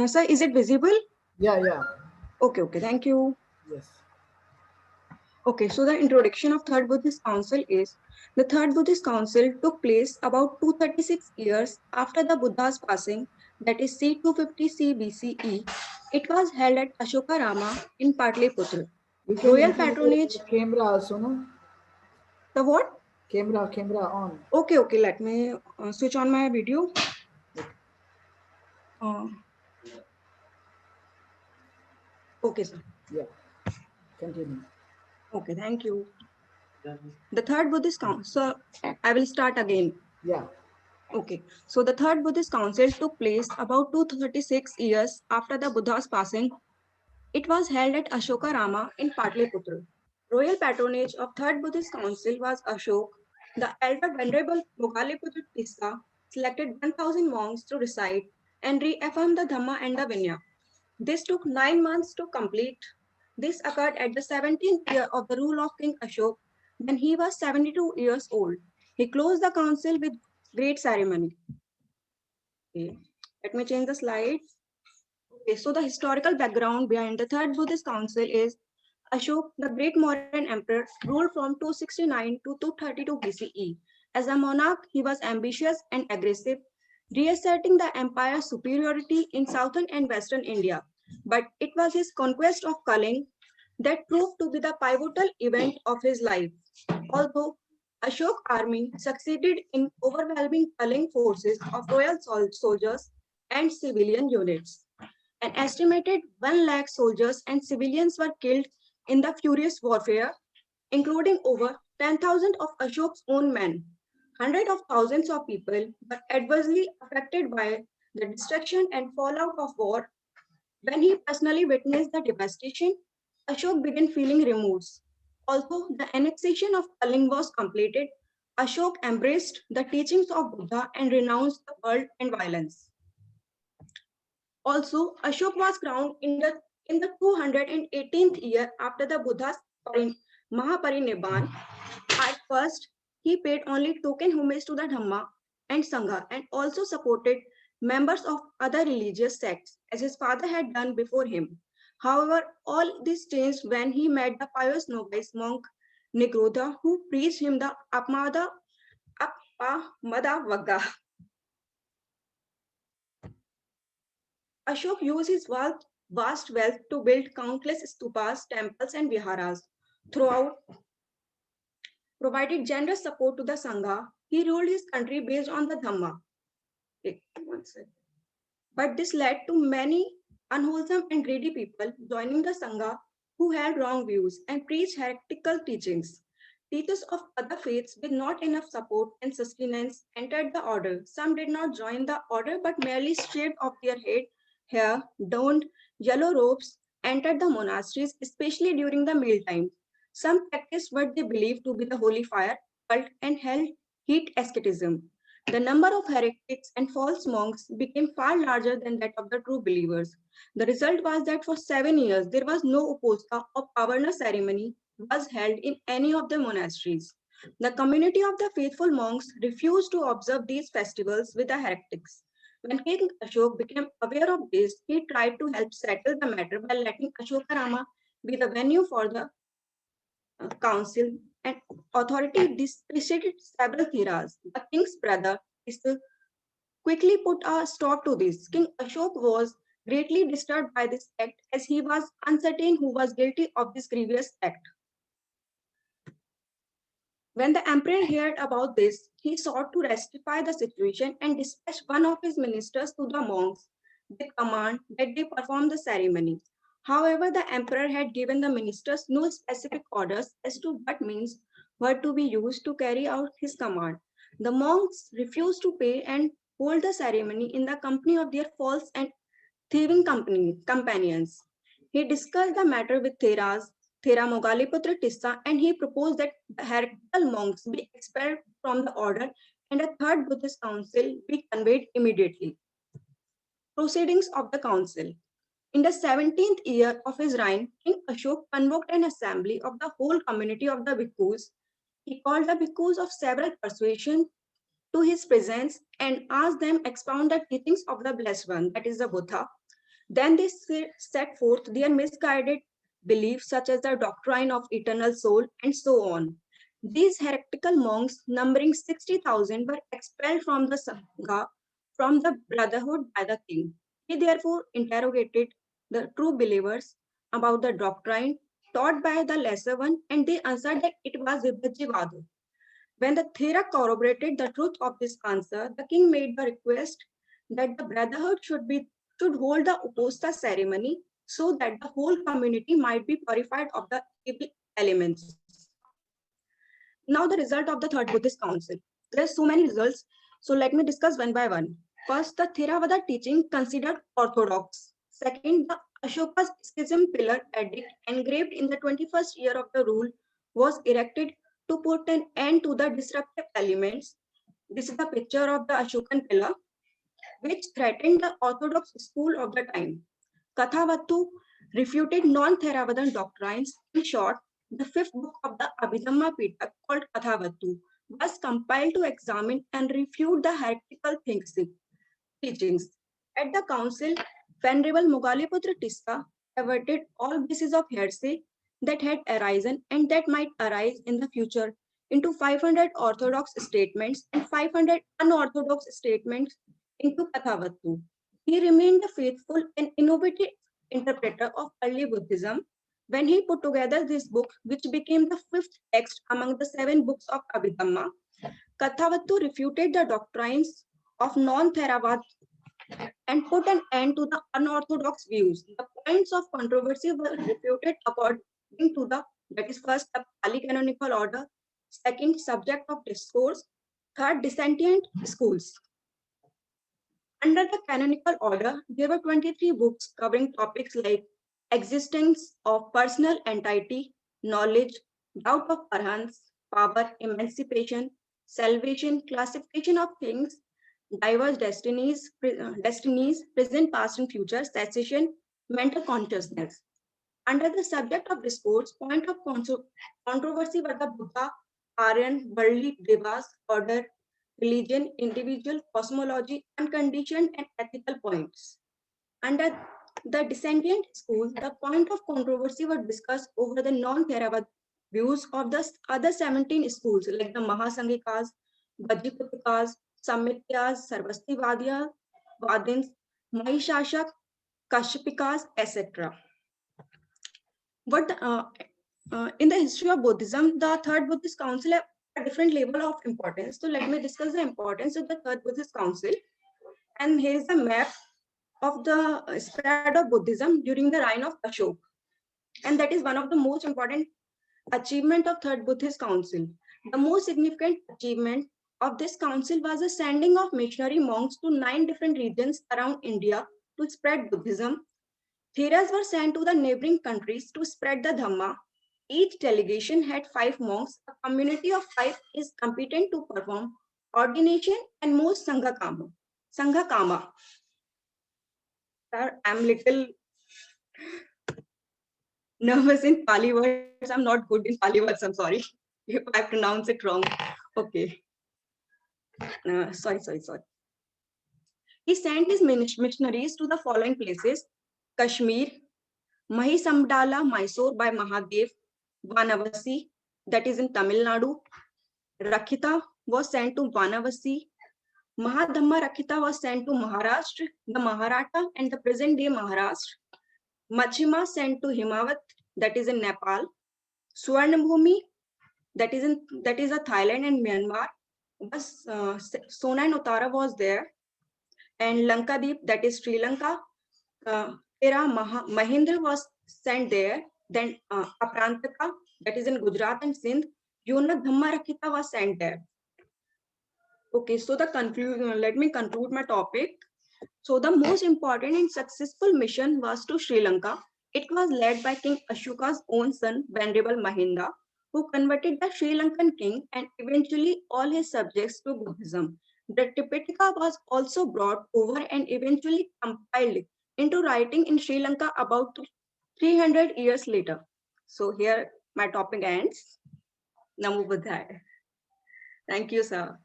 Sir, is it visible? Yeah. Okay, thank you. Yes. Okay, so the introduction of Third Buddhist Council is the Third Buddhist Council took place about 236 years after the Buddha's passing, that is C250 C BCE. It was held at Ashokarama in Patliputra. You can Royal include patronage. the camera also, no? The what? Camera on. Okay, let me switch on my video. Uh, okay, sir. Yeah. Continue. Okay, thank you. The Third Buddhist Council, I will start again. Yeah. Okay, so the Third Buddhist Council took place about 236 years after the Buddha's passing. It was held at Ashokarama in Patliputra. Royal patronage of Third Buddhist Council was Ashok. The elder Venerable Mogaliputra Tissa selected 1,000 monks to recite and reaffirm the Dhamma and the Vinaya. This took 9 months to complete. This occurred at the 17th year of the rule of King Ashok, when he was 72 years old. He closed the council with great ceremony. Okay. Let me change the slide. Okay, so the historical background behind the Third Buddhist Council is Ashok, the great Mauryan emperor, ruled from 269 to 232 BCE. As a monarch, he was ambitious and aggressive, reasserting the empire's superiority in southern and western India. But it was his conquest of Kaling that proved to be the pivotal event of his life. Although Ashok's army succeeded in overwhelming Kaling forces of royal soldiers and civilian units, an estimated 1 lakh soldiers and civilians were killed in the furious warfare, including over 10,000 of Ashok's own men. Hundreds of thousands of people were adversely affected by the destruction and fallout of war. When he personally witnessed the devastation, Ashok began feeling remorse. Although the annexation of Kaling was completed, Ashok embraced the teachings of Buddha and renounced the world and violence. Also, Ashok was crowned in the 218th year after the Buddha's Mahaparinirvan. At first, he paid only token homage to the Dhamma and Sangha and also supported members of other religious sects as his father had done before him. However, all this changed when he met the pious novice monk Nigrodha, who preached him the Apamada Ashok used his vast wealth to build countless stupas, temples, and viharas. Throughout, provided generous support to the Sangha, he ruled his country based on the Dhamma. One second. But this led to many unwholesome and greedy people joining the Sangha who held wrong views and preached heretical teachings. Teachers of other faiths with not enough support and sustenance entered the order. Some did not join the order but merely shaved off their hair, donned yellow robes, entered the monasteries, especially during the mealtime. Some practiced what they believed to be the holy fire, cult, and held heat asceticism. The number of heretics and false monks became far larger than that of the true believers. The result was that for 7 years there was no uposta or pavarna ceremony was held in any of the monasteries. The community of the faithful monks refused to observe these festivals with the heretics. When King Ashok became aware of this, he tried to help settle the matter by letting Ashokarama be the venue for the council and authority disputed several theras. The king's brother is to quickly put a stop to this. King Ashok was greatly disturbed by this act as he was uncertain who was guilty of this grievous act. When the emperor heard about this, he sought to rectify the situation and dispatched one of his ministers to the monks with command that they perform the ceremony. However, the emperor had given the ministers no specific orders as to what means were to be used to carry out his command. The monks refused to pay and hold the ceremony in the company of their false and thieving companions. He discussed the matter with Thera Mogaliputra Tissa, and he proposed that the heretical monks be expelled from the order and a third Buddhist council be convened immediately. Proceedings of the council. In the 17th year of his reign, King Ashok convoked an assembly of the whole community of the bhikkhus. He called the bhikkhus of several persuasions to his presence and asked them expound the teachings of the Blessed One, that is the Buddha. Then they set forth their misguided beliefs such as the doctrine of eternal soul and so on. These heretical monks, numbering 60,000, were expelled from the Sangha, from the brotherhood by the king. He therefore interrogated the true believers about the doctrine taught by the lesser one, and they answered that it was Vibhajivada. When the Thera corroborated the truth of this answer, the king made the request that the brotherhood should hold the Uposta ceremony so that the whole community might be purified of the evil elements. Now the result of the third Buddhist council. There are so many results, so let me discuss one by one. First, the Theravada teaching considered orthodox. Second, the Ashoka's schism pillar edict engraved in the 21st year of the rule was erected to put an end to the disruptive elements. This is the picture of the Ashokan pillar, which threatened the orthodox school of the time. Kathavattu refuted non-Theravadan doctrines. In short, the fifth book of the Abhidhamma Pitak, called Kathavattu, was compiled to examine and refute the heretical teachings. At the council, Venerable Mogaliputra Tissa averted all bases of heresy that had arisen and that might arise in the future into 500 orthodox statements and 500 unorthodox statements into Kathavattu. He remained a faithful and innovative interpreter of early Buddhism when he put together this book, which became the fifth text among the 7 books of Abhidhamma. Kathavattu refuted the doctrines of non-Theravada and put an end to the unorthodox views. The points of controversy were refuted according to that is first, the Pali canonical order, second, subject of discourse, third, dissentient schools. Under the canonical order, there were 23 books covering topics like existence of personal entity, knowledge, doubt of arhants, power, emancipation, salvation, classification of things, diverse destinies, present, past, and future, cessation, mental consciousness. Under the subject of discourse, point of controversy were the Buddha, Aryan, worldly, devas, order, religion, individual, cosmology, unconditioned, and ethical points. Under the dissentient school, the point of controversy were discussed over the non-Theravada views of the other 17 schools like the Mahasanghikas, Vajraputikas, Sammityas, Sarvastivadiyas, Vadins, Mahishashak, Kashyapikas, etc. But in the history of Buddhism, the third Buddhist council have a different level of importance. So let me discuss the importance of the third Buddhist council. And here is a map of the spread of Buddhism during the reign of Ashoka. And that is one of the most important achievement of third Buddhist council. The most significant achievement of this council was the sending of missionary monks to 9 different regions around India to spread Buddhism. Theras were sent to the neighboring countries to spread the Dhamma. Each delegation had 5 monks. A community of 5 is competent to perform ordination and most Sangha Kama. Sangha Kama. Sir, I'm little nervous in Pali words. I'm not good in Pali words. I'm sorry if I pronounce it wrong. Okay. Sorry. He sent his missionaries to the following places: Kashmir, Mahisamdala, Mysore by Mahadev, Vanavasi, that is in Tamil Nadu. Rakhita was sent to Vanavasi. Mahadhamma Rakhita was sent to Maharashtra, the Maharata, and the present day Maharashtra. Machima sent to Himawat, that is in Nepal. Swarnabhumi, that is a Thailand and Myanmar. Sona and Uttara was there, and Lankadeep, that is Sri Lanka. Mahindra was sent there. Then Aprantaka, that is in Gujarat and Sindh. Yonak Dhamma Rakhita was sent there. Okay, so the conclusion. Let me conclude my topic. So the most important and successful mission was to Sri Lanka. It was led by King Ashoka's own son, Venerable Mahinda, who converted the Sri Lankan king and eventually all his subjects to Buddhism. The Tipitaka was also brought over and eventually compiled into writing in Sri Lanka about 300 years later. So here my topic ends. Namo Buddhaya. Thank you, sir.